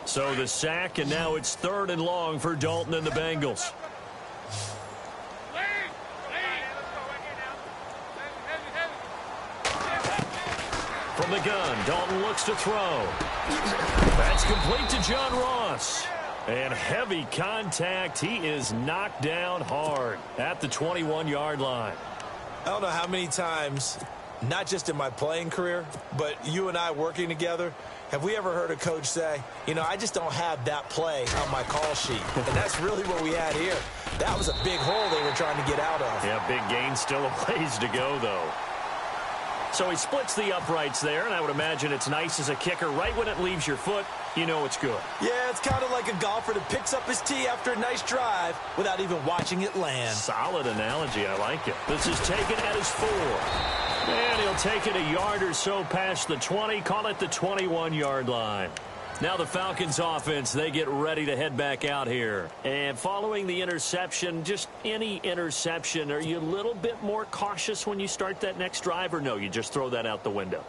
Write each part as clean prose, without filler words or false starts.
So the sack, and now it's 3rd and long for Dalton and the Bengals. From the gun, Dalton looks to throw. That's complete to John Ross. And heavy contact. He is knocked down hard at the 21-yard line. I don't know how many times, not just in my playing career, but you and I working together, have we ever heard a coach say, you know, I just don't have that play on my call sheet. And that's really what we had here. That was a big hole they were trying to get out of. Yeah, big gain, still a ways to go, though. So he splits the uprights there, and I would imagine it's nice as a kicker. Right when it leaves your foot, you know it's good. Yeah, it's kind of like a golfer that picks up his tee after a nice drive without even watching it land. Solid analogy. I like it. This is taken at his 4. And he'll take it a yard or so past the 20. Call it the 21-yard line. Now the Falcons offense, they get ready to head back out here. And following the interception, just any interception, are you a little bit more cautious when you start that next drive, or no, you just throw that out the window?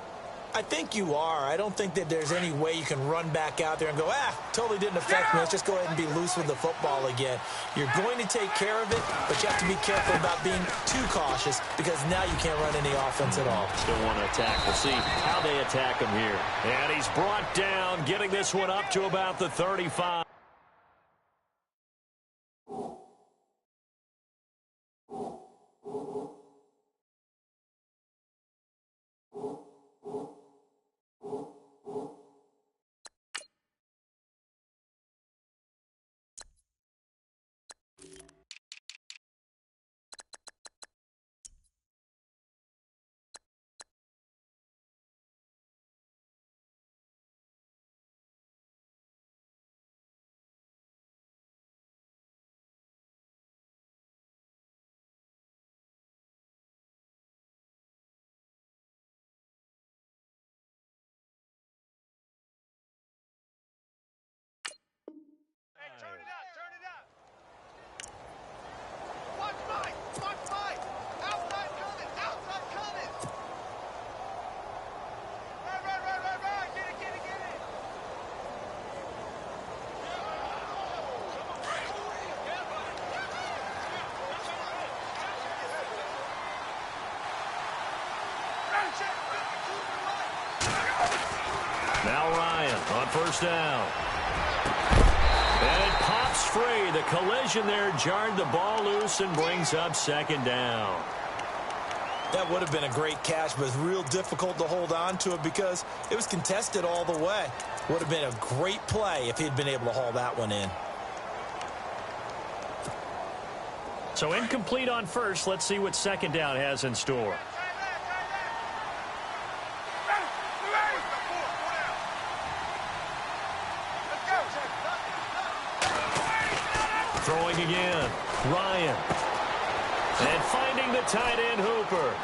I think you are. I don't think that there's any way you can run back out there and go, totally didn't affect me. Let's just go ahead and be loose with the football again. You're going to take care of it, but you have to be careful about being too cautious because now you can't run any offense at all. Still want to attack. We'll see how they attack him here. And he's brought down, getting this one up to about the 35. Now Ryan on 1st down. And it pops free. The collision there jarred the ball loose and brings up 2nd down. That would have been a great catch, but it's real difficult to hold on to it because it was contested all the way. Would have been a great play if he'd been able to haul that one in. So incomplete on 1st. Let's see what 2nd down has in store. Throwing again, Ryan. And finding the tight end, Hooper.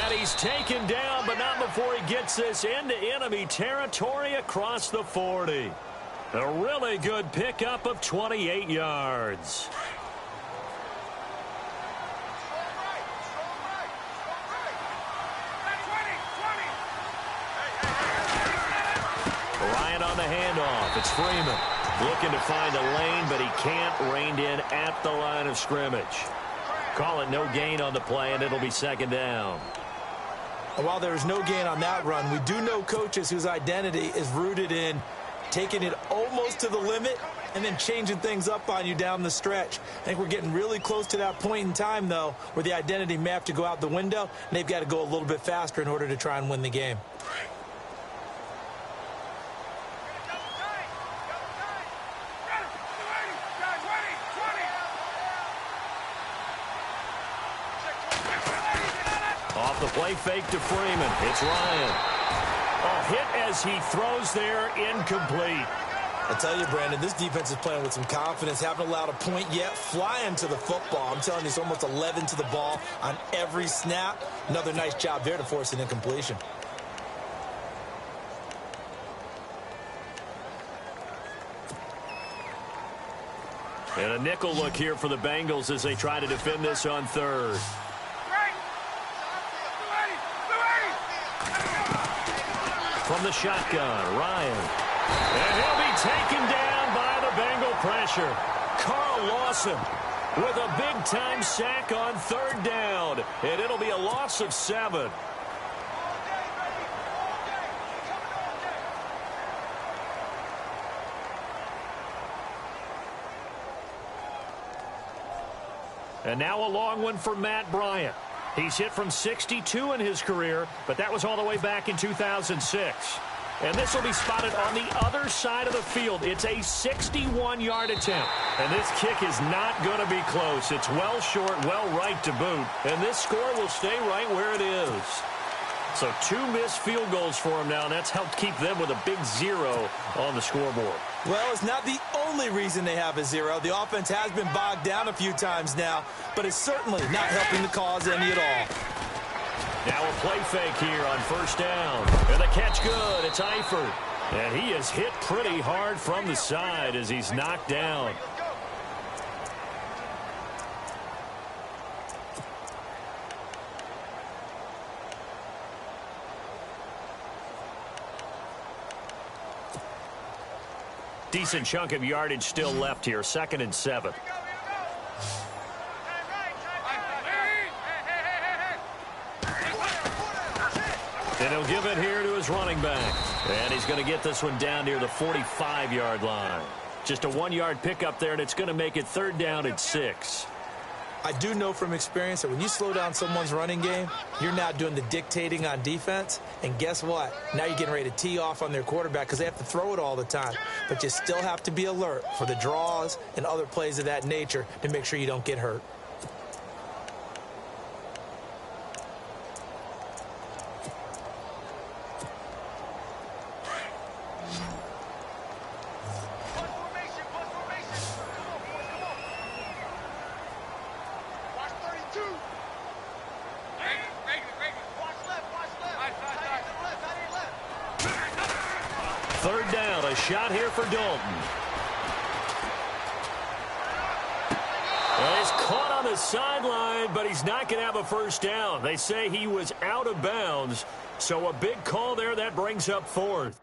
And he's taken down, but not before he gets this into enemy territory across the 40. A really good pickup of 28 yards. Ryan on the handoff. It's Freeman. Looking to find a lane, but he can't. Reined in at the line of scrimmage. Call it no gain on the play, and it'll be 2nd down. While there is no gain on that run, we do know coaches whose identity is rooted in taking it almost to the limit and then changing things up on you down the stretch. I think we're getting really close to that point in time, though, where the identity may have to go out the window, and they've got to go a little bit faster in order to try and win the game. Off the play fake to Freeman. It's Ryan. A hit as he throws there, incomplete. I tell you, Brandon, this defense is playing with some confidence. Haven't allowed a point yet. Flying to the football. I'm telling you, it's almost 11 to the ball on every snap. Another nice job there to force an incompletion. And a nickel look here for the Bengals as they try to defend this on 3rd. From the shotgun. Ryan. And he'll be taken down by the Bengal pressure. Carl Lawson with a big-time sack on 3rd down. And it'll be a loss of 7. And now a long one for Matt Bryant. He's hit from 62 in his career, but that was all the way back in 2006. And this will be spotted on the other side of the field. It's a 61-yard attempt. And this kick is not going to be close. It's well short, well right to boot. And this score will stay right where it is. So 2 missed field goals for him now, and that's helped keep them with a big 0 on the scoreboard. Well, it's not the only reason they have a 0. The offense has been bogged down a few times now, but it's certainly not helping the cause any at all. Now a play fake here on 1st down. And the catch good. It's Eifert. And he is hit pretty hard from the side as he's knocked down. Decent chunk of yardage still left here. 2nd and 7. And he'll give it here to his running back. And he's going to get this one down near the 45-yard line. Just a 1-yard pickup there, and it's going to make it 3rd down and 6. I do know from experience that when you slow down someone's running game, you're now doing the dictating on defense. And guess what? Now you're getting ready to tee off on their quarterback because they have to throw it all the time. But you still have to be alert for the draws and other plays of that nature to make sure you don't get hurt. Shot here for Dalton. Well, he's caught on the sideline, but he's not going to have a 1st down. They say he was out of bounds, so a big call there that brings up 4th.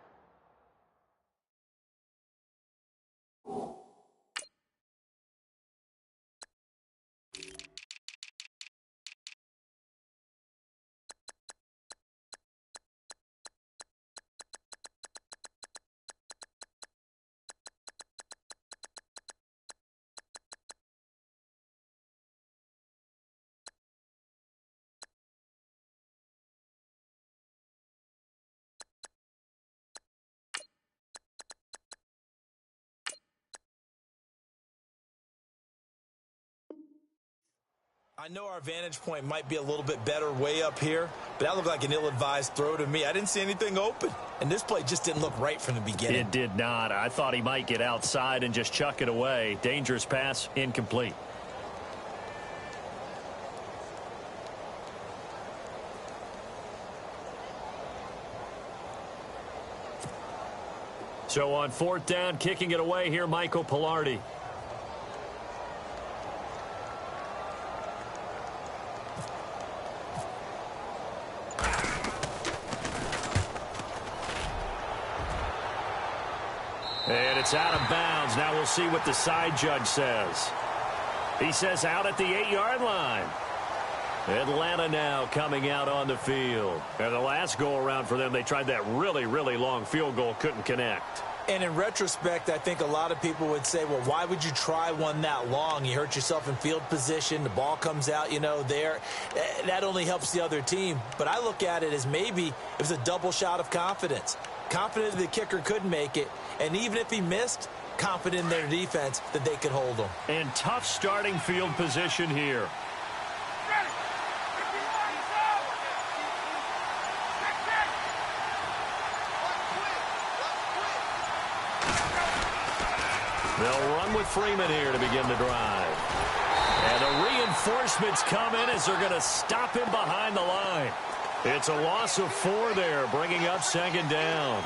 I know our vantage point might be a little bit better way up here, but that looked like an ill-advised throw to me. I didn't see anything open, and this play just didn't look right from the beginning. It did not. I thought he might get outside and just chuck it away. Dangerous pass, incomplete. So on 4th down, kicking it away here, Michael Palardy. And it's out of bounds. Now we'll see what the side judge says. He says out at the 8-yard line. Atlanta now coming out on the field. And the last go-around for them, they tried that really, really long field goal, couldn't connect. And in retrospect, I think a lot of people would say, well, why would you try one that long? You hurt yourself in field position. The ball comes out, there. That only helps the other team. But I look at it as maybe it was a double shot of confidence. Confident the kicker could make it. And even if he missed, confident in their defense that they could hold him. And tough starting field position here. They'll run with Freeman here to begin the drive. And the reinforcements come in as they're going to stop him behind the line. It's a loss of 4 there, bringing up 2nd down.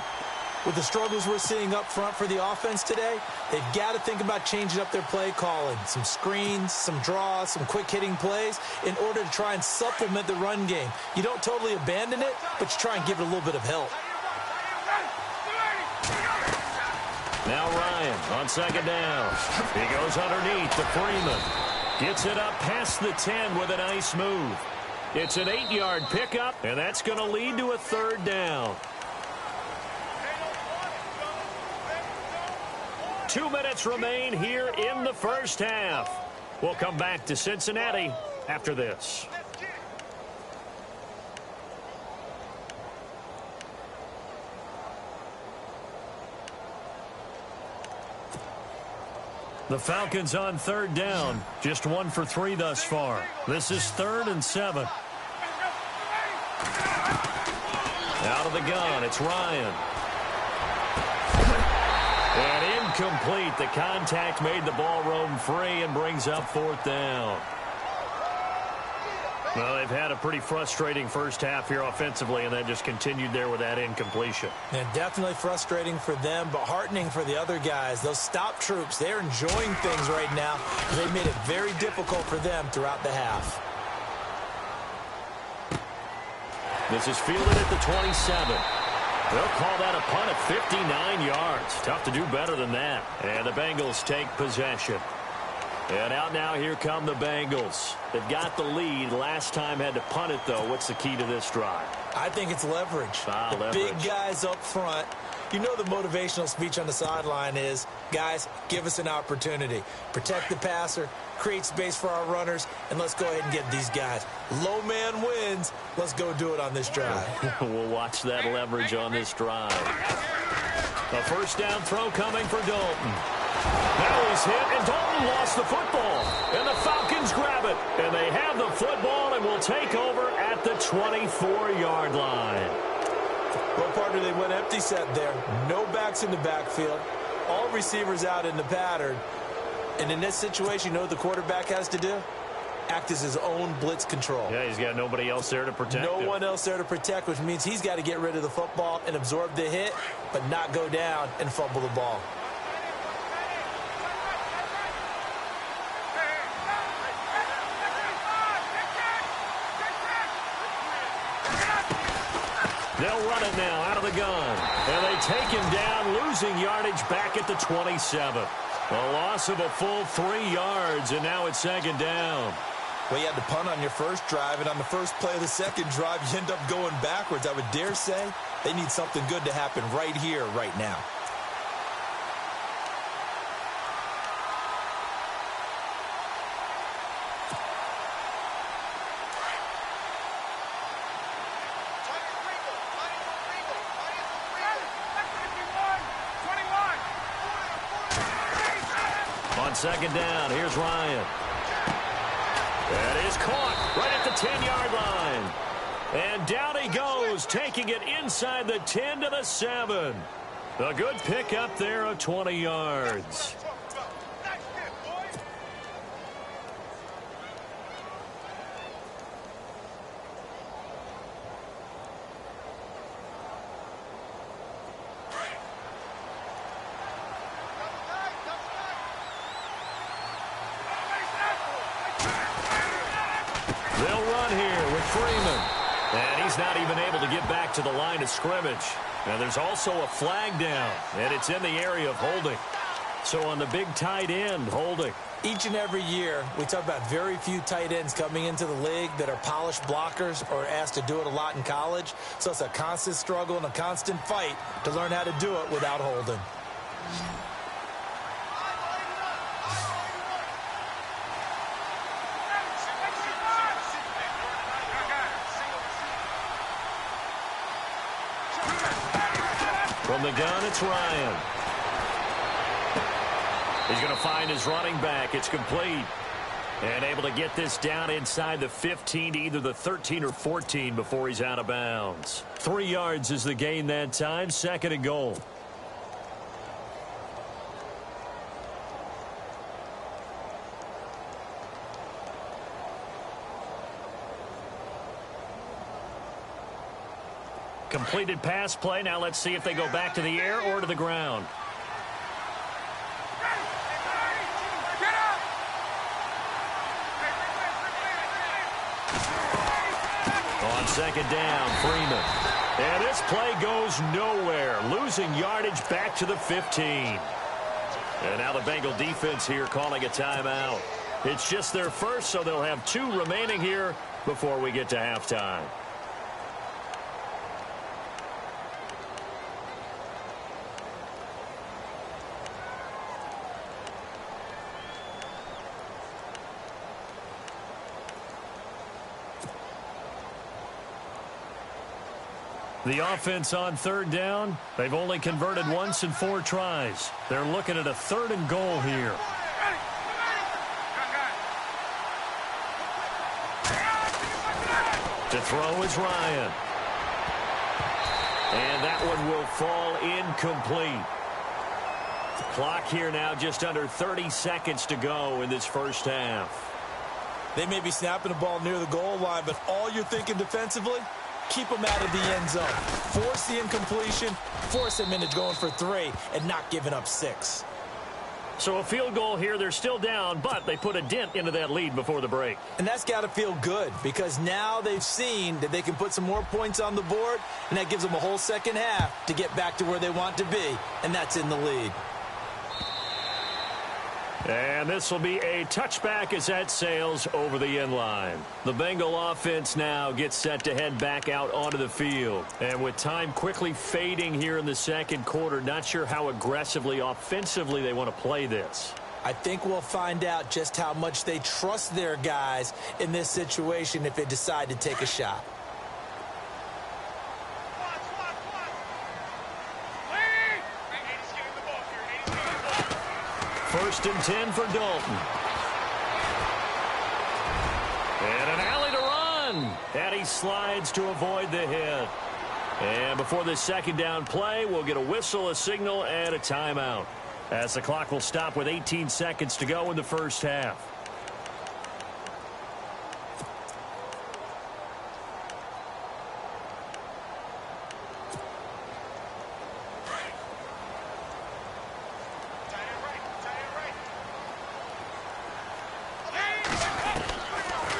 With the struggles we're seeing up front for the offense today, they've got to think about changing up their play calling. Some screens, some draws, some quick-hitting plays in order to try and supplement the run game. You don't totally abandon it, but you try and give it a little bit of help. Now Ryan on second down. He goes underneath to Freeman. Gets it up past the 10 with a nice move. It's an 8-yard pickup, and that's going to lead to a third down. 2 minutes remain here in the first half. We'll come back to Cincinnati after this. The Falcons on third down. Just 1 for 3 thus far. This is 3rd and 7. Out of the gun, it's Ryan. And incomplete. The contact made the ball roam free and brings up 4th down. Well, they've had a pretty frustrating first half here offensively, and then just continued there with that incompletion. And definitely frustrating for them, but heartening for the other guys. Those stop troops, they're enjoying things right now. They've made it very difficult for them throughout the half. This is fielded at the 27. They'll call that a punt at 59 yards. Tough to do better than that. And the Bengals take possession. And out now, here come the Bengals. They've got the lead. Last time had to punt it, though. What's the key to this drive? I think it's leverage. Leverage. Big guys up front. You know the motivational speech on the sideline is, guys, give us an opportunity. Protect the passer, create space for our runners, and let's go ahead and get these guys. Low man wins. Let's go do it on this drive. We'll watch that leverage on this drive. A first down throw coming for Dalton. Now he's hit, and Dalton lost the football. And the Falcons grab it. And they have the football and will take over at the 24-yard line. Well, partner, they went empty set there. No backs in the backfield. All receivers out in the pattern. And in this situation, you know what the quarterback has to do? Act as his own blitz control. Yeah, he's got nobody else there to protect him. No one else there to protect, which means he's got to get rid of the football and absorb the hit, but not go down and fumble the ball. They'll run it now out of the gun. And they take him down, losing yardage back at the 27. A loss of a full 3 yards, and now it's second down. Well, you had to punt on your first drive, and on the first play of the second drive, you end up going backwards. I would dare say they need something good to happen right here, right now. On second down, here's Ryan. That is caught right at the 10-yard line. And down he goes, taking it inside the 10 to the 7. A good pickup there of 20 yards. They'll run here with Freeman. And he's not even able to get back to the line of scrimmage. Now there's also a flag down, and it's in the area of holding. So on the big tight end, holding. Each and every year, we talk about very few tight ends coming into the league that are polished blockers or asked to do it a lot in college. So it's a constant struggle and a constant fight to learn how to do it without holding. From the gun, it's Ryan. He's going to find his running back. It's complete. And able to get this down inside the 15 to either the 13 or 14 before he's out of bounds. 3 yards is the gain that time. Second and goal. Completed pass play. Now let's see if they go back to the air or to the ground. On second down, Freeman. And this play goes nowhere, losing yardage back to the 15. And now the Bengal defense here calling a timeout. It's just their first, so they'll have 2 remaining here before we get to halftime. The offense on 3rd down. They've only converted once in 4 tries. They're looking at a 3rd and goal here. To throw is Ryan. And that one will fall incomplete. Clock here now just under 30 seconds to go in this first half. They may be snapping the ball near the goal line, but all you're thinking defensively, keep them out of the end zone. Force the incompletion, force them into going for 3, and not giving up 6. So a field goal here, they're still down, but they put a dent into that lead before the break. And that's got to feel good, because now they've seen that they can put some more points on the board, and that gives them a whole second half to get back to where they want to be, and that's in the lead. And this will be a touchback as that sails over the end line. The Bengal offense now gets set to head back out onto the field. And with time quickly fading here in the second quarter, not sure how aggressively, offensively they want to play this. I think we'll find out just how much they trust their guys in this situation if they decide to take a shot. First and 10 for Dalton. And an alley to run. And he slides to avoid the hit. And before this second down play, we'll get a whistle, a signal, and a timeout, as the clock will stop with 18 seconds to go in the first half.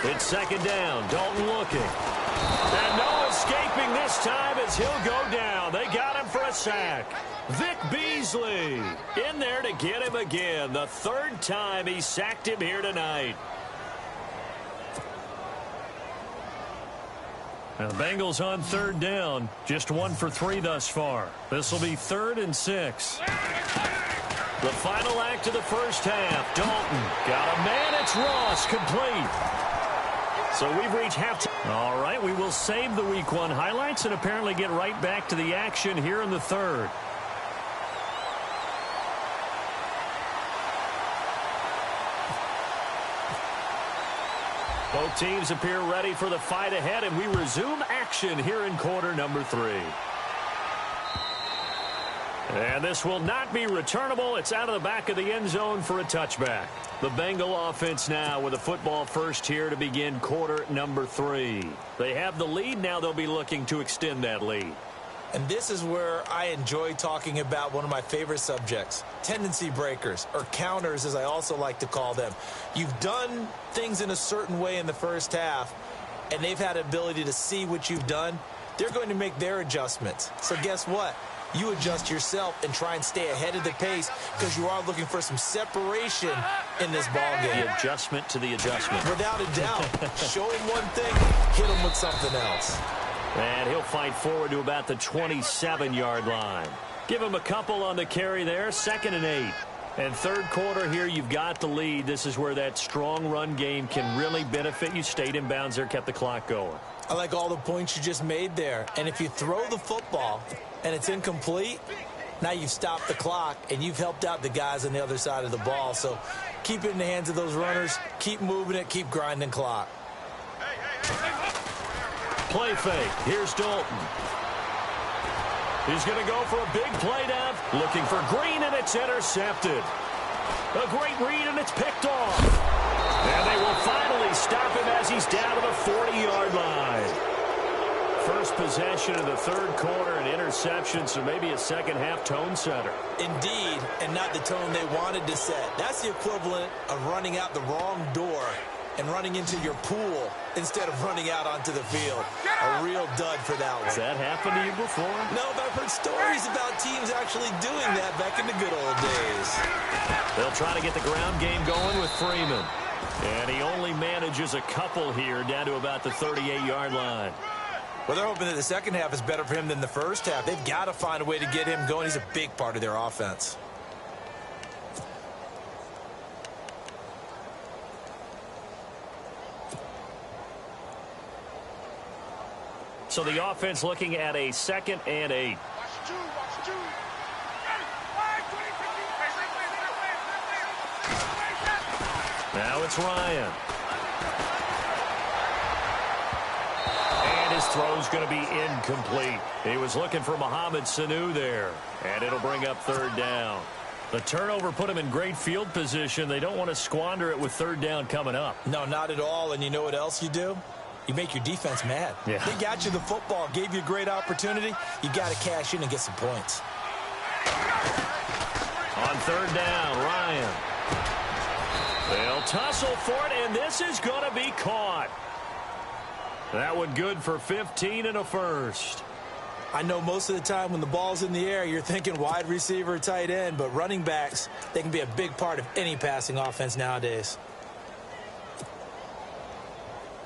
It's second down. Dalton looking. And no escaping this time as he'll go down. They got him for a sack. Vic Beasley in there to get him again. The 3rd time he sacked him here tonight. Now the Bengals on 3rd down. Just 1 for 3 thus far. This will be 3rd and 6. The final act of the first half. Dalton got a man. It's Ross, complete. So we've reached halftime. All right, we will save the Week 1 highlights and apparently get right back to the action here in the 3rd. Both teams appear ready for the fight ahead, and we resume action here in quarter number 3. And this will not be returnable. It's out of the back of the end zone for a touchback. The Bengal offense now with a football first here to begin quarter number 3. They have the lead. Now they'll be looking to extend that lead. And this is where I enjoy talking about one of my favorite subjects, tendency breakers, or counters as I also like to call them. You've done things in a certain way in the first half, and they've had ability to see what you've done. They're going to make their adjustments. So guess what? You adjust yourself and try and stay ahead of the pace because you are looking for some separation in this ball game. The adjustment to the adjustment. Without a doubt. Show him one thing, hit him with something else. And he'll fight forward to about the 27-yard line. Give him a couple on the carry there, 2nd and 8. And 3rd quarter here, you've got the lead. This is where that strong run game can really benefit you. Stayed in bounds there, kept the clock going. I like all the points you just made there. And if you throw the football and it's incomplete, now you've stopped the clock and you've helped out the guys on the other side of the ball. So keep it in the hands of those runners. Keep moving it. Keep grinding clock. Play fake. Here's Dalton. He's going to go for a big play down. Looking for Green, and it's intercepted. A great read, and it's picked off. And they will finally stop him as he's down to the 40-yard line. First possession of the 3rd quarter, an interception, so maybe a second-half tone setter. Indeed, and not the tone they wanted to set. That's the equivalent of running out the wrong door and running into your pool instead of running out onto the field. A real dud for that one. Has that happened to you before? No, but I've heard stories about teams actually doing that back in the good old days. They'll try to get the ground game going with Freeman. And he only manages a couple here down to about the 38-yard line. Well, they're hoping that the second half is better for him than the first half. They've got to find a way to get him going. He's a big part of their offense. So the offense looking at a 2nd and 8. Now it's Ryan. And his throw's going to be incomplete. He was looking for Mohamed Sanu there. And it'll bring up 3rd down. The turnover put him in great field position. They don't want to squander it with 3rd down coming up. No, not at all. And you know what else you do? You make your defense mad. Yeah. They got you the football, gave you a great opportunity. You got to cash in and get some points. On 3rd down, Ryan. They'll tussle for it, and this is going to be caught. That one good for 15 and a first. I know most of the time when the ball's in the air, you're thinking wide receiver, tight end, but running backs, they can be a big part of any passing offense nowadays.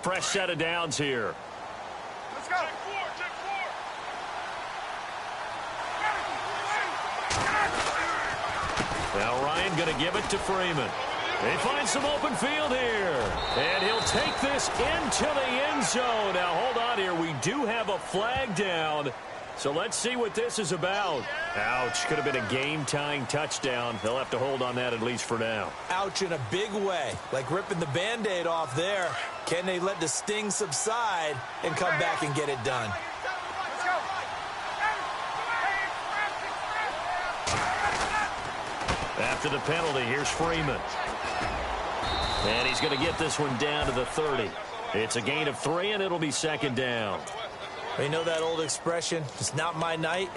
Fresh set of downs here. Let's go. Check four. Now Ryan going to give it to Freeman. They find some open field here. And he'll take this into the end zone. Now hold on here. We do have a flag down. So let's see what this is about. Ouch. Could have been a game-tying touchdown. They'll have to hold on that at least for now. Ouch in a big way. Like ripping the Band-Aid off there. Can they let the sting subside and come back and get it done? Let's go. After the penalty, here's Freeman. And he's going to get this one down to the 30. It's a gain of 3, and it'll be 2nd down. You know that old expression, it's not my night?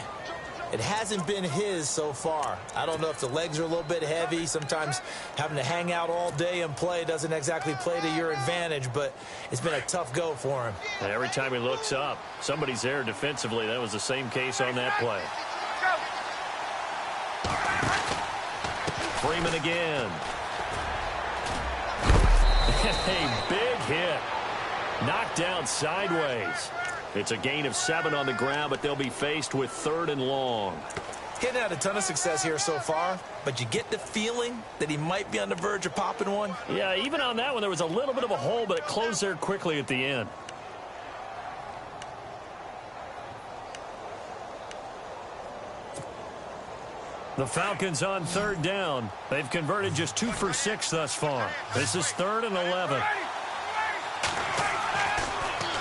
It hasn't been his so far. I don't know if the legs are a little bit heavy. Sometimes having to hang out all day and play doesn't exactly play to your advantage, but it's been a tough go for him. And every time he looks up, somebody's there defensively. That was the same case on that play. Freeman again. A big hit. Knocked down sideways. It's a gain of 7 on the ground, but they'll be faced with 3rd and long. He hadn't had a ton of success here so far, but you get the feeling that he might be on the verge of popping one. Yeah, even on that one, there was a little bit of a hole, but it closed there quickly at the end. The Falcons on 3rd down. They've converted just 2 for 6 thus far. This is 3rd and 11.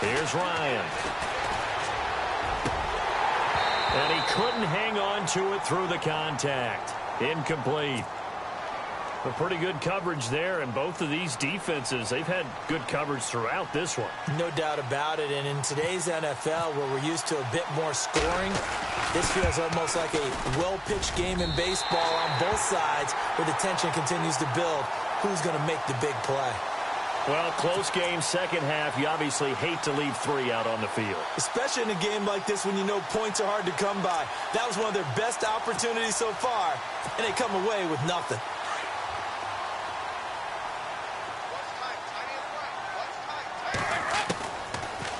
Here's Ryan. And he couldn't hang on to it through the contact. Incomplete. But pretty good coverage there, and both of these defenses, they've had good coverage throughout this one. No doubt about it, and in today's NFL, where we're used to a bit more scoring, this feels almost like a well-pitched game in baseball on both sides, where the tension continues to build. Who's going to make the big play? Well, close game, 2nd half. You obviously hate to leave 3 out on the field. Especially in a game like this when you know points are hard to come by. That was one of their best opportunities so far, and they come away with nothing.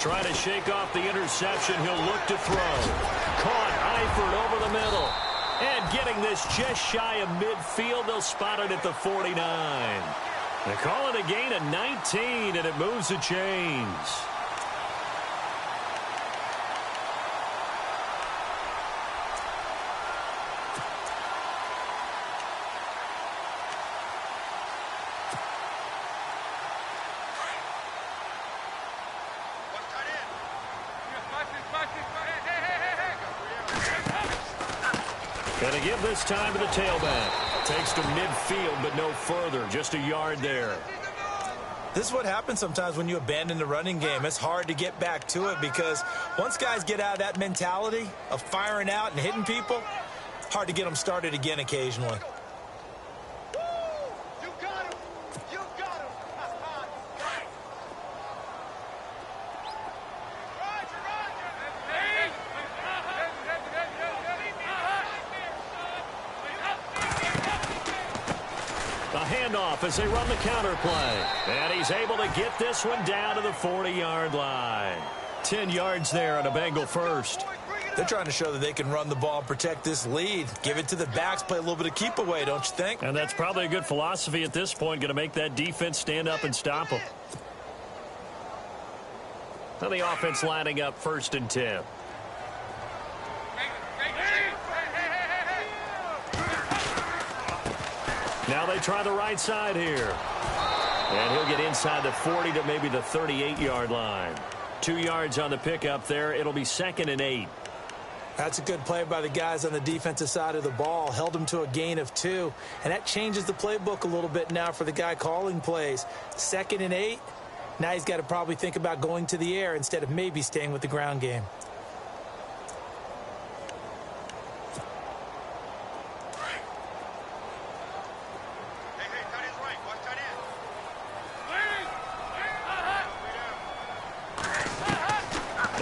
Trying to shake off the interception. He'll look to throw. Caught Eifert over the middle. And getting this just shy of midfield. They'll spot it at the 49. They call it a gain of 19, and it moves the chains. Going to give this time to the tailback. Takes to midfield, but no further. Just a yard there. This is what happens sometimes when you abandon the running game. It's hard to get back to it because once guys get out of that mentality of firing out and hitting people, hard to get them started again occasionally. A handoff as they run the counter play. And he's able to get this one down to the 40-yard line. 10 yards there on a Bengal first. They're trying to show that they can run the ball and protect this lead. Give it to the backs, play a little bit of keep away, don't you think? And that's probably a good philosophy at this point, going to make that defense stand up and stop them. So the offense lining up 1st and 10. Now they try the right side here. And he'll get inside the 40 to maybe the 38-yard line. 2 yards on the pickup there. It'll be 2nd and 8. That's a good play by the guys on the defensive side of the ball. Held them to a gain of 2. And that changes the playbook a little bit now for the guy calling plays. 2nd and 8. Now he's got to probably think about going to the air instead of maybe staying with the ground game.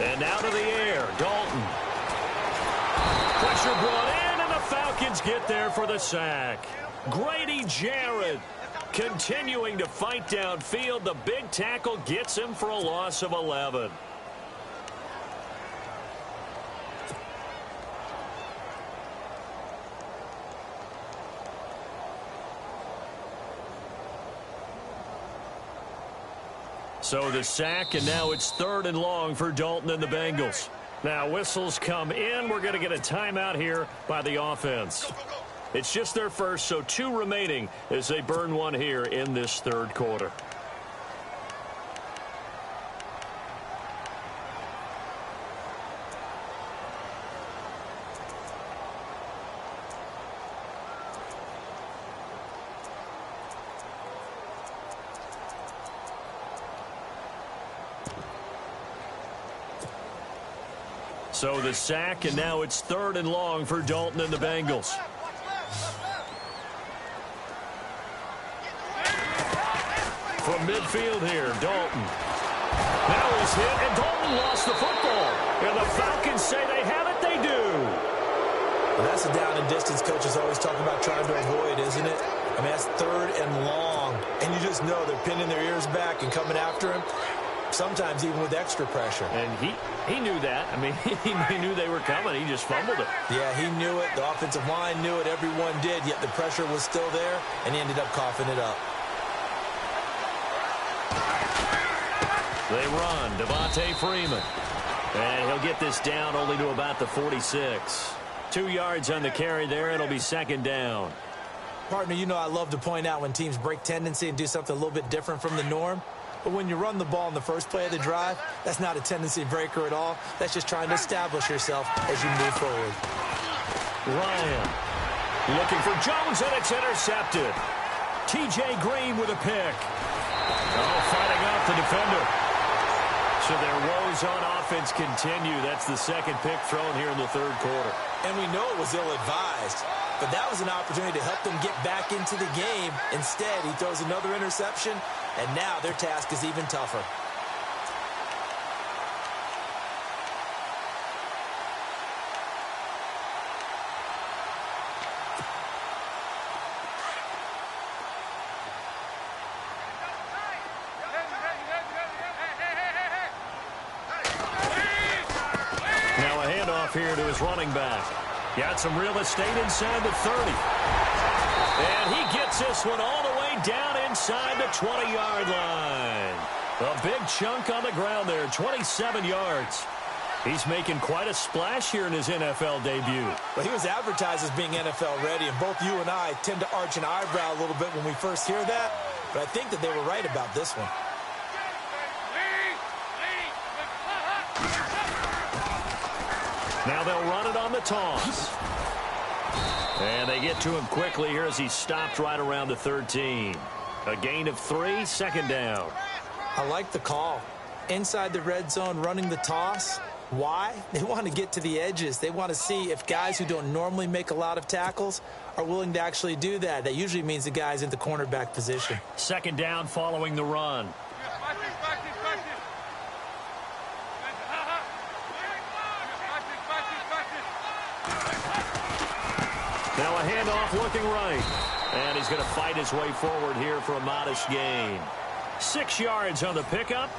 And now to the air, Dalton. Pressure brought in, and the Falcons get there for the sack. Grady Jarrett continuing to fight downfield. The big tackle gets him for a loss of 11. So the sack, and now it's 3rd and long for Dalton and the Bengals. Now whistles come in. We're going to get a timeout here by the offense. It's just their first, so 2 remaining as they burn one here in this 3rd quarter. So the sack, and now it's 3rd and long for Dalton and the Bengals. From midfield here, Dalton. Now he's hit, and Dalton lost the football. And the Falcons say they have it, they do. Well, that's a down and distance coaches always talk about trying to avoid, isn't it? I mean, that's 3rd and long. And you just know they're pinning their ears back and coming after him. Sometimes even with extra pressure. And he knew that. I mean, he knew they were coming. He just fumbled it. Yeah, he knew it. The offensive line knew it. Everyone did. Yet the pressure was still there, and he ended up coughing it up. They run. Devontae Freeman. And he'll get this down only to about the 46. 2 yards on the carry there. It'll be 2nd down. Partner, you know I love to point out when teams break tendency and do something a little bit different from the norm. But when you run the ball in the first play of the drive, that's not a tendency breaker at all. That's just trying to establish yourself as you move forward. Ryan looking for Jones, and it's intercepted. T.J. Green with a pick. Oh, fighting off the defender. So their woes on offense continue. That's the 2nd pick thrown here in the 3rd quarter. And we know it was ill-advised. But that was an opportunity to help them get back into the game. Instead, he throws another interception, and now their task is even tougher. Now a handoff here to his running back. Got some real estate inside the 30. And he gets this one all the way down inside the 20-yard line. A big chunk on the ground there, 27 yards. He's making quite a splash here in his NFL debut. But he was advertised as being NFL ready, and both you and I tend to arch an eyebrow a little bit when we first hear that. But I think that they were right about this one. Now they'll run it on the toss. And they get to him quickly here as he stopped right around the 13. A gain of 3, 2nd down. I like the call. Inside the red zone, running the toss. Why? They want to get to the edges. They want to see if guys who don't normally make a lot of tackles are willing to actually do that. That usually means the guy's in the cornerback position. 2nd down following the run. Now a handoff looking right. And he's going to fight his way forward here for a modest gain. 6 yards on the pickup.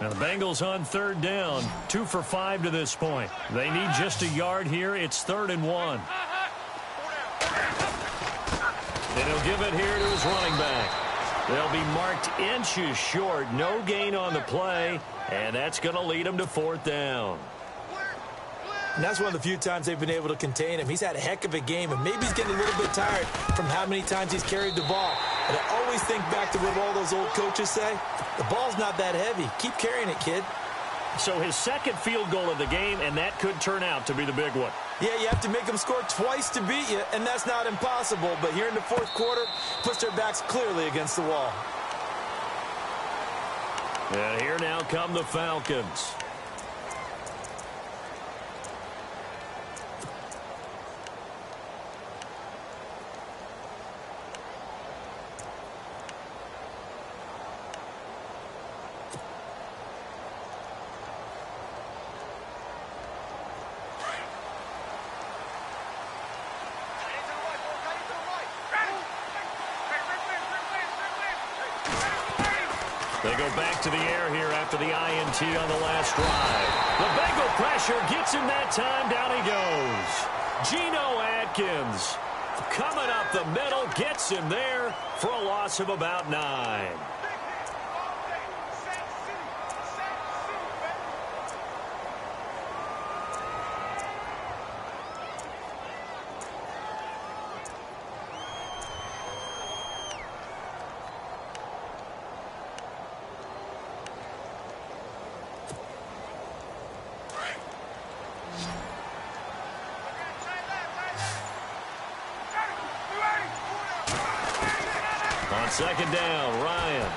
Now the Bengals on 3rd down. 2 for 5 to this point. They need just a yard here. It's 3rd and 1. And he'll give it here to his running back. They'll be marked inches short. No gain on the play. And that's going to lead him to 4th down. And that's one of the few times they've been able to contain him. He's had a heck of a game, and maybe he's getting a little bit tired from how many times he's carried the ball. But I always think back to what all those old coaches say. The ball's not that heavy. Keep carrying it, kid. So his 2nd field goal of the game, and that could turn out to be the big one. Yeah, you have to make them score twice to beat you, and that's not impossible. But here in the 4th quarter, puts their backs clearly against the wall. And here now come the Falcons. They go back to the air here after the INT on the last drive. The Bengal pressure gets him that time. Down he goes. Geno Atkins coming up the middle, gets him there for a loss of about 9. On 2nd down, Ryan.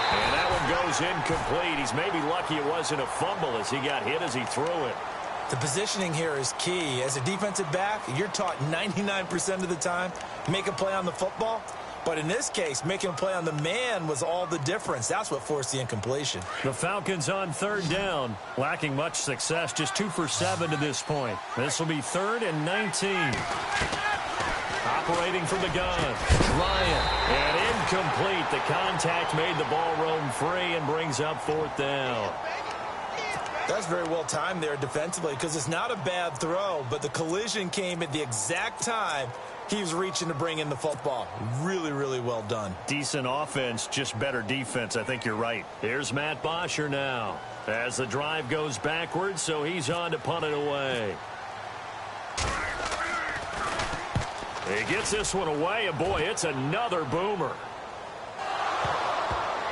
And that one goes incomplete. He's maybe lucky it wasn't a fumble as he got hit as he threw it. The positioning here is key. As a defensive back, you're taught 99% of the time, make a play on the football. But in this case, making a play on the man was all the difference. That's what forced the incompletion. The Falcons on 3rd down, lacking much success, just 2 for 7 to this point. This will be 3rd and 19. Operating from the gun, Ryan, and incomplete. The contact made the ball roam free and brings up 4th down. That's very well timed there defensively because it's not a bad throw, but the collision came at the exact time he was reaching to bring in the football. Really, really well done. Decent offense, just better defense. I think you're right. Here's Matt Bosher now as the drive goes backwards, so he's on to punt it away. He gets this one away, and boy, it's another boomer.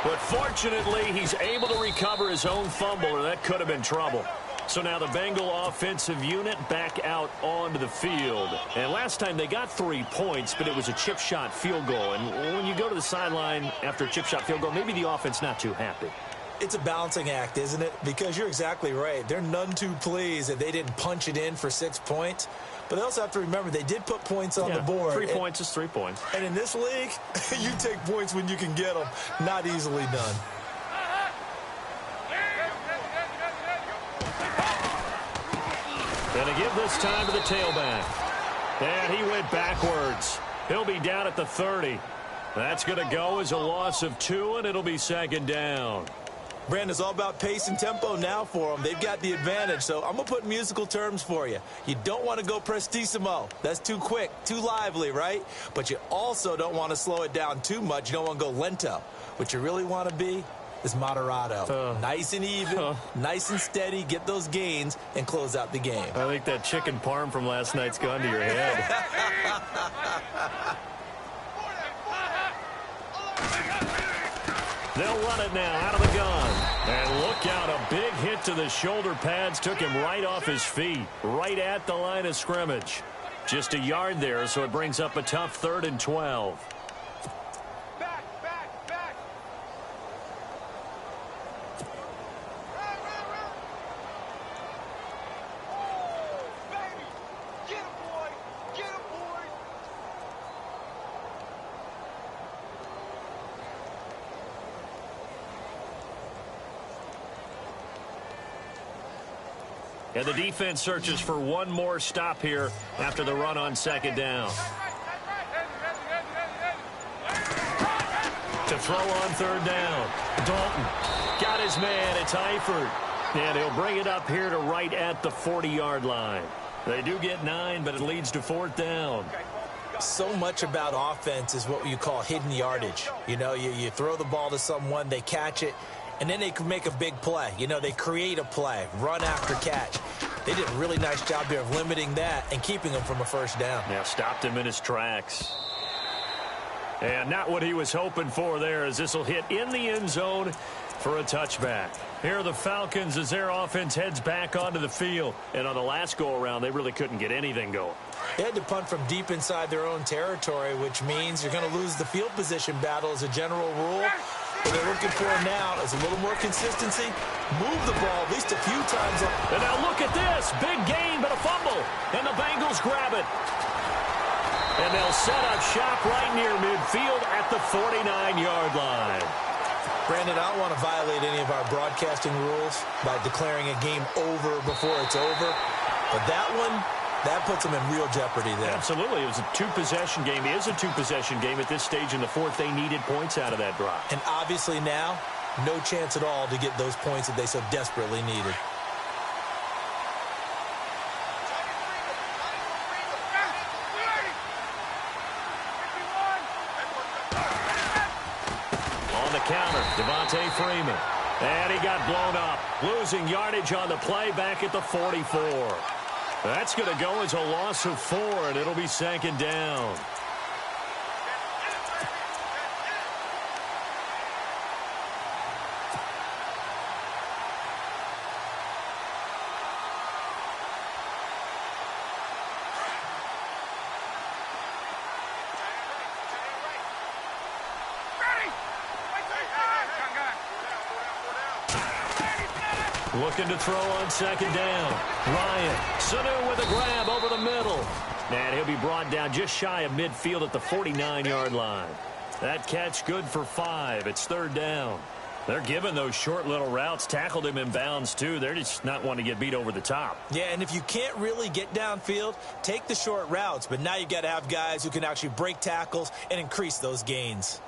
But fortunately, he's able to recover his own fumble, or that could have been trouble. So now the Bengal offensive unit back out onto the field. And last time they got 3 points, but it was a chip shot field goal. And when you go to the sideline after a chip shot field goal, maybe the offense not too happy. It's a balancing act, isn't it? Because you're exactly right. They're none too pleased that they didn't punch it in for 6 points. But they also have to remember they did put points on the board. 3 points is 3 points. And in this league, you take points when you can get them. Not easily done. Gonna give this time to the tailback. And he went backwards. He'll be down at the 30. That's going to go as a loss of 2, and it'll be 2nd down. Brandon, it's all about pace and tempo now for them. They've got the advantage, so I'm going to put musical terms for you. You don't want to go prestissimo. That's too quick, too lively, right? But you also don't want to slow it down too much. You don't want to go lento. What you really want to be is moderato. Nice and even, nice and steady, get those gains, and close out the game. I think that chicken parm from last night's gone to your head. They'll run it now out of the gun. And look out, a big hit to the shoulder pads took him right off his feet, right at the line of scrimmage. Just a yard there, so it brings up a tough 3rd and 12. And the defense searches for one more stop here after the run on second down. To throw on third down. Dalton got his man. It's Eifert. And he'll bring it up here to right at the 40-yard line. They do get 9, but it leads to fourth down. So much about offense is what you call hidden yardage. You know, you throw the ball to someone, they catch it, and then they can make a big play. You know, they create a play, run after catch. They did a really nice job here of limiting that and keeping him from a first down. Yeah, stopped him in his tracks. And not what he was hoping for there, as this will hit in the end zone for a touchback. Here are the Falcons as their offense heads back onto the field. And on the last go-around, they really couldn't get anything going. They had to punt from deep inside their own territory, which means you're going to lose the field position battle as a general rule. What they're looking for now is a little more consistency. Move the ball at least a few times. And now look at this. Big gain, but a fumble. And the Bengals grab it. And they'll set up shop right near midfield at the 49-yard line. Brandon, I don't want to violate any of our broadcasting rules by declaring a game over before it's over. But that one, that puts them in real jeopardy there. Absolutely. It was a two-possession game. It is a two-possession game at this stage in the fourth. They needed points out of that drive. And obviously now, no chance at all to get those points that they so desperately needed. On the counter, Devontae Freeman. And he got blown up. Losing yardage on the play back at the 44. That's going to go as a loss of 4, and it'll be second down. Looking to throw on second down. Ryan, Sanu with a grab over the middle. And he'll be brought down just shy of midfield at the 49-yard line. That catch good for 5. It's third down. They're giving those short little routes. Tackled him in bounds, too. They're just not wanting to get beat over the top. Yeah, and if you can't really get downfield, take the short routes. But now you've got to have guys who can actually break tackles and increase those gains.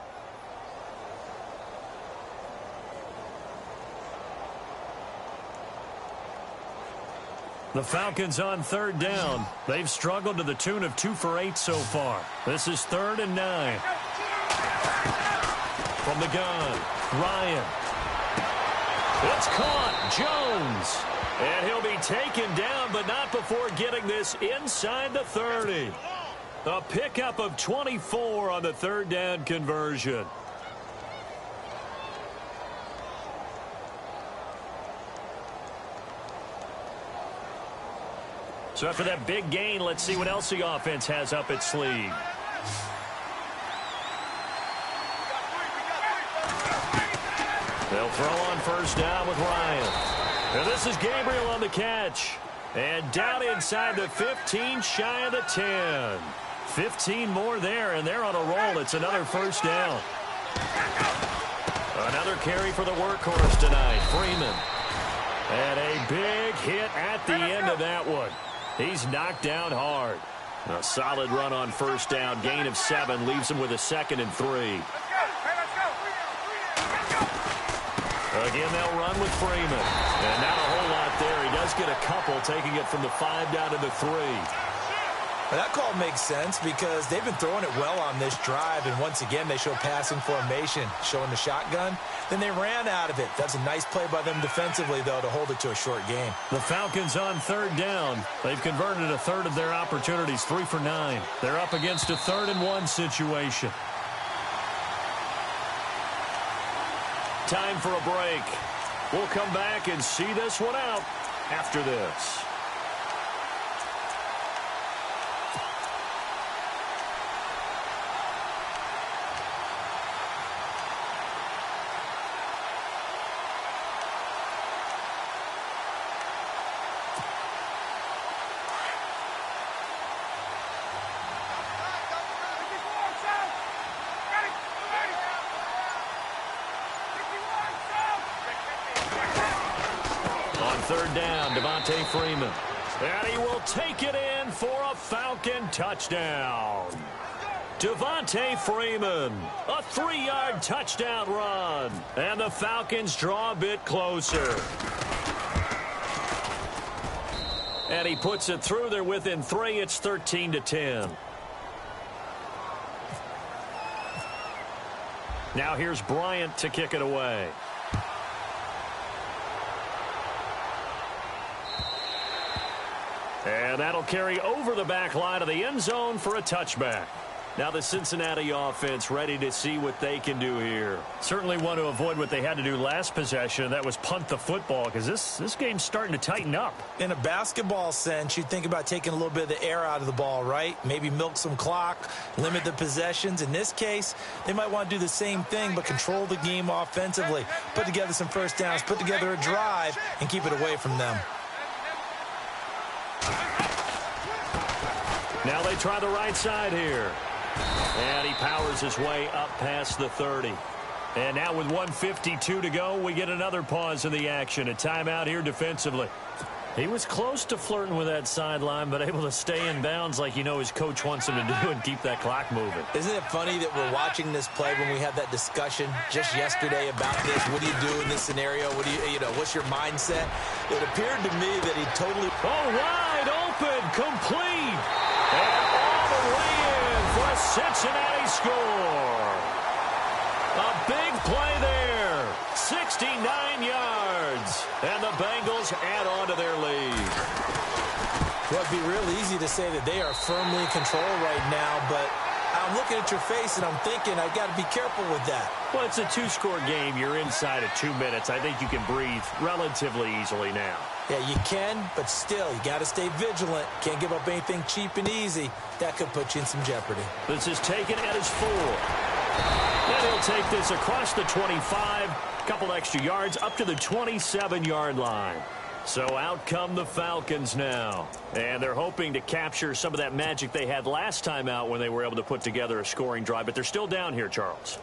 The Falcons on third down. They've struggled to the tune of 2 for 8 so far. This is 3rd and 9. From the gun, Ryan. It's caught. Jones. And he'll be taken down, but not before getting this inside the 30. A pickup of 24 on the third down conversion. So after that big gain, let's see what else the offense has up its sleeve. They'll throw on first down with Ryan. And this is Gabriel on the catch. And down inside the 15, shy of the 10. 15 more there, and they're on a roll. It's another first down. Another carry for the workhorse tonight, Freeman. And a big hit at the end of that one. He's knocked down hard. A solid run on first down. Gain of 7 leaves him with a 2nd and 3. Again, they'll run with Freeman. And not a whole lot there. He does get a couple, taking it from the 5 down to the 3. Well, that call makes sense because they've been throwing it well on this drive, and once again they show passing formation, showing the shotgun. Then they ran out of it. That's a nice play by them defensively, though, to hold it to a short game. The Falcons on third down. They've converted a third of their opportunities, 3 for 9. They're up against a 3rd and 1 situation. Time for a break. We'll come back and see this one out after this. third down, Devontae Freeman. And he will take it in for a Falcon touchdown. Devontae Freeman, a 3-yard touchdown run. And the Falcons draw a bit closer. And he puts it through. They're within 3. It's 13-10. Now here's Bryant to kick it away. And that'll carry over the back line of the end zone for a touchback. Now the Cincinnati offense ready to see what they can do here. Certainly want to avoid what they had to do last possession. That was punt the football, because this game's starting to tighten up. In a basketball sense, you think about taking a little bit of the air out of the ball, right? Maybe milk some clock, limit the possessions. In this case, they might want to do the same thing, but control the game offensively. Put together some first downs, put together a drive, and keep it away from them. Now they try the right side here. And he powers his way up past the 30. And now with 1:52 to go, we get another pause in the action. A timeout here defensively. He was close to flirting with that sideline, but able to stay in bounds like you know his coach wants him to do and keep that clock moving. Isn't it funny that we're watching this play when we had that discussion just yesterday about this? What do you do in this scenario? What do you know, what's your mindset? It appeared to me that he totally... Oh, wide open, complete. And all the way in for a Cincinnati score. A big play there. 69 yards. And the Bengals add on to their lead. Well, it'd be real easy to say that they are firmly in control right now, but I'm looking at your face and I'm thinking I got to be careful with that. Well, it's a 2-score game. You're inside of 2 minutes. I think you can breathe relatively easily now. Yeah, you can, but still, you got to stay vigilant. Can't give up anything cheap and easy. That could put you in some jeopardy. This is taken at his 4. And he'll take this across the 25, a couple extra yards, up to the 27-yard line. So out come the Falcons now. And they're hoping to capture some of that magic they had last time out when they were able to put together a scoring drive. But they're still down here, Charles.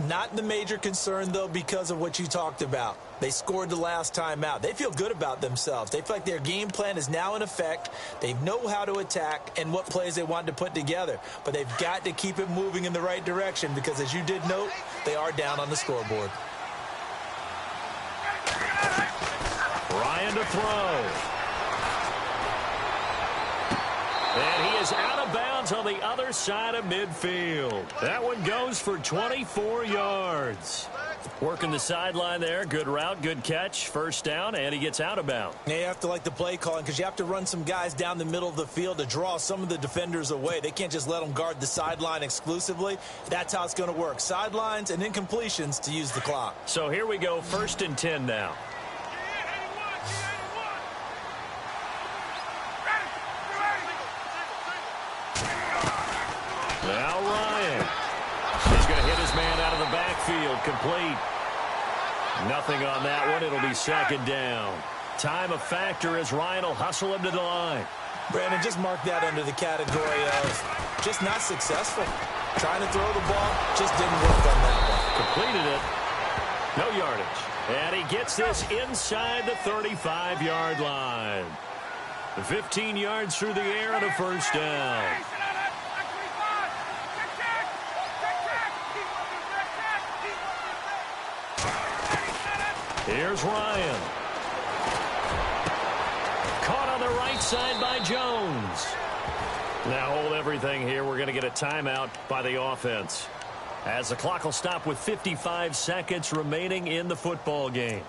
Not the major concern, though, because of what you talked about. They scored the last time out. They feel good about themselves. They feel like their game plan is now in effect. They know how to attack and what plays they want to put together. But they've got to keep it moving in the right direction because, as you did note, they are down on the scoreboard. Ryan to throw. And he is out of bounds on the other side of midfield. That one goes for 24 yards. Working the sideline there. Good route, good catch. First down, and he gets out of bounds. Now you have to like the play calling because you have to run some guys down the middle of the field to draw some of the defenders away. They can't just let them guard the sideline exclusively. That's how it's going to work. Sidelines and incompletions to use the clock. So here we go, 1st and 10 now. Now Ryan. He's going to hit his man out of the backfield. Complete. Nothing on that one. It'll be 2nd down. Time a factor as Ryan will hustle him to the line. Brandon, just mark that under the category of just not successful. Trying to throw the ball, just didn't work on that one. Completed it. No yardage. And he gets this inside the 35-yard line. 15 yards through the air and a first down. Here's Ryan. Caught on the right side by Jones. Now hold everything here. We're going to get a timeout by the offense, as the clock will stop with 55 seconds remaining in the football game.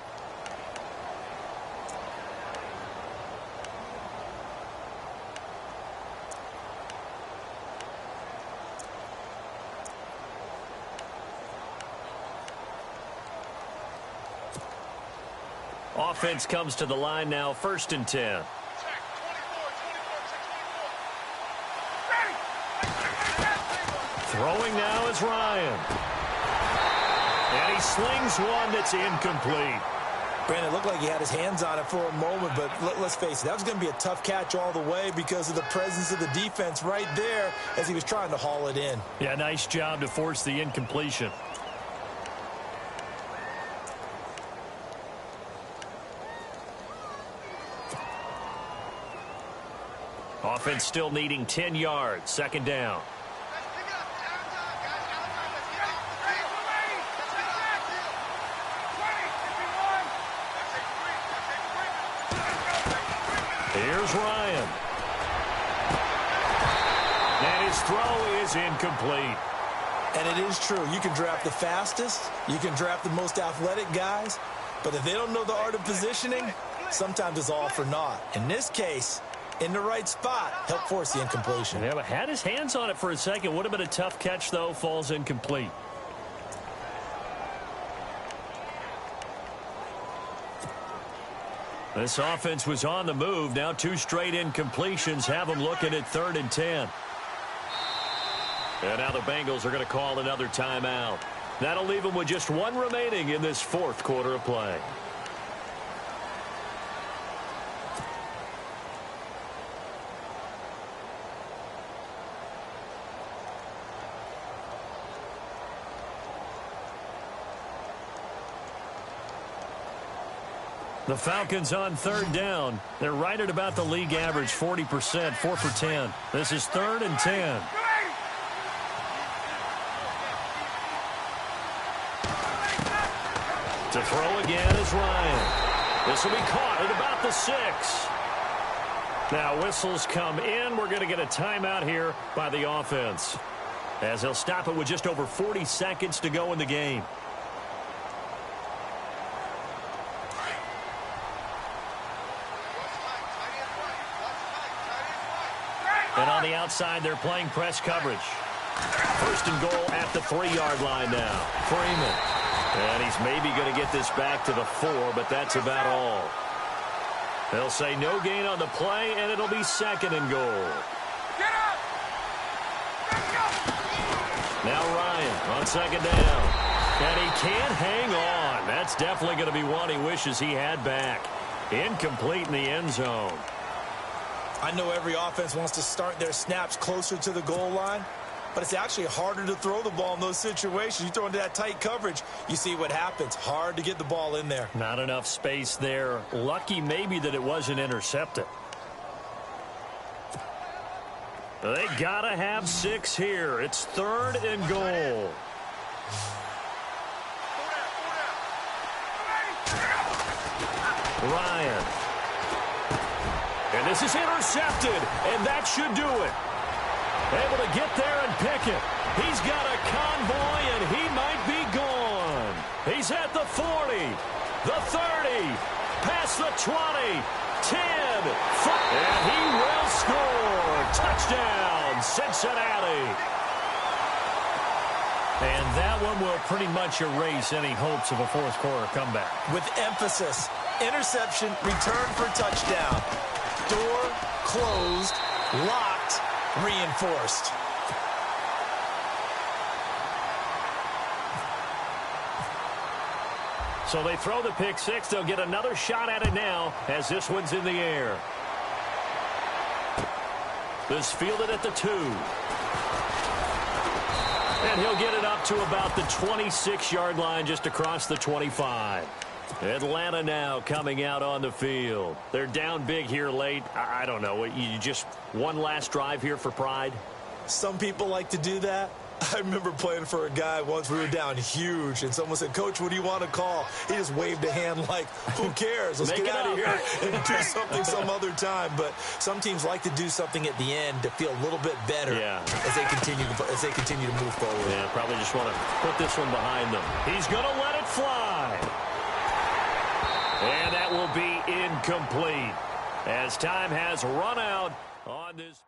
Offense comes to the line now, 1st and 10. Throwing now is Ryan. And he slings one that's incomplete. Brandon, it looked like he had his hands on it for a moment, but let's face it, that was going to be a tough catch all the way because of the presence of the defense right there as he was trying to haul it in. Yeah, nice job to force the incompletion. Offense still needing 10 yards. Second down. Here's Ryan. And his throw is incomplete. And it is true. You can draft the fastest. You can draft the most athletic guys. But if they don't know the art of positioning, sometimes it's all for naught. In this case, in the right spot, helped force the incompletion. Yeah, but had his hands on it for a second. Would have been a tough catch, though. Falls incomplete. This offense was on the move. Now 2 straight incompletions have them looking at 3rd and 10. And now the Bengals are going to call another timeout. That'll leave them with just 1 remaining in this 4th quarter of play. The Falcons on 3rd down. They're right at about the league average, 40%, 4 for 10. This is 3rd and 10. To throw again is Ryan. This will be caught at about the 6. Now whistles come in. We're going to get a timeout here by the offense, as they'll stop it with just over 40 seconds to go in the game. And on the outside, they're playing press coverage. 1st and goal at the 3-yard line now. Freeman. And he's maybe going to get this back to the 4, but that's about all. They'll say no gain on the play, and it'll be 2nd and goal. Get up! Let's go! Now Ryan on 2nd down. And he can't hang on. That's definitely going to be one he wishes he had back. Incomplete in the end zone. I know every offense wants to start their snaps closer to the goal line, but it's actually harder to throw the ball in those situations. You throw into that tight coverage, you see what happens. Hard to get the ball in there. Not enough space there. Lucky maybe that it wasn't intercepted. They gotta have 6 here. It's 3rd and goal. Ryan. And this is intercepted, and that should do it. Able to get there and pick it. He's got a convoy, and he might be gone. He's at the 40, the 30, past the 20, 10, 5, and he will score. Touchdown, Cincinnati. And that one will pretty much erase any hopes of a 4th quarter comeback. With emphasis, interception, return for touchdown. Door closed, locked, reinforced. So they throw the pick 6. They'll get another shot at it now as this one's in the air. This fielded at the 2. And he'll get it up to about the 26-yard line, just across the 25. Atlanta now coming out on the field. They're down big here late. I don't know. You just one last drive here for pride? Some people like to do that. I remember playing for a guy once. We were down huge, and someone said, "Coach, what do you want to call?" He just waved a hand like, who cares? Let's get out of here and do something some other time. But some teams like to do something at the end to feel a little bit better as they continue to move forward. Yeah, probably just want to put this one behind them. He's going to let it fly. And that will be incomplete as time has run out on this.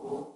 ball.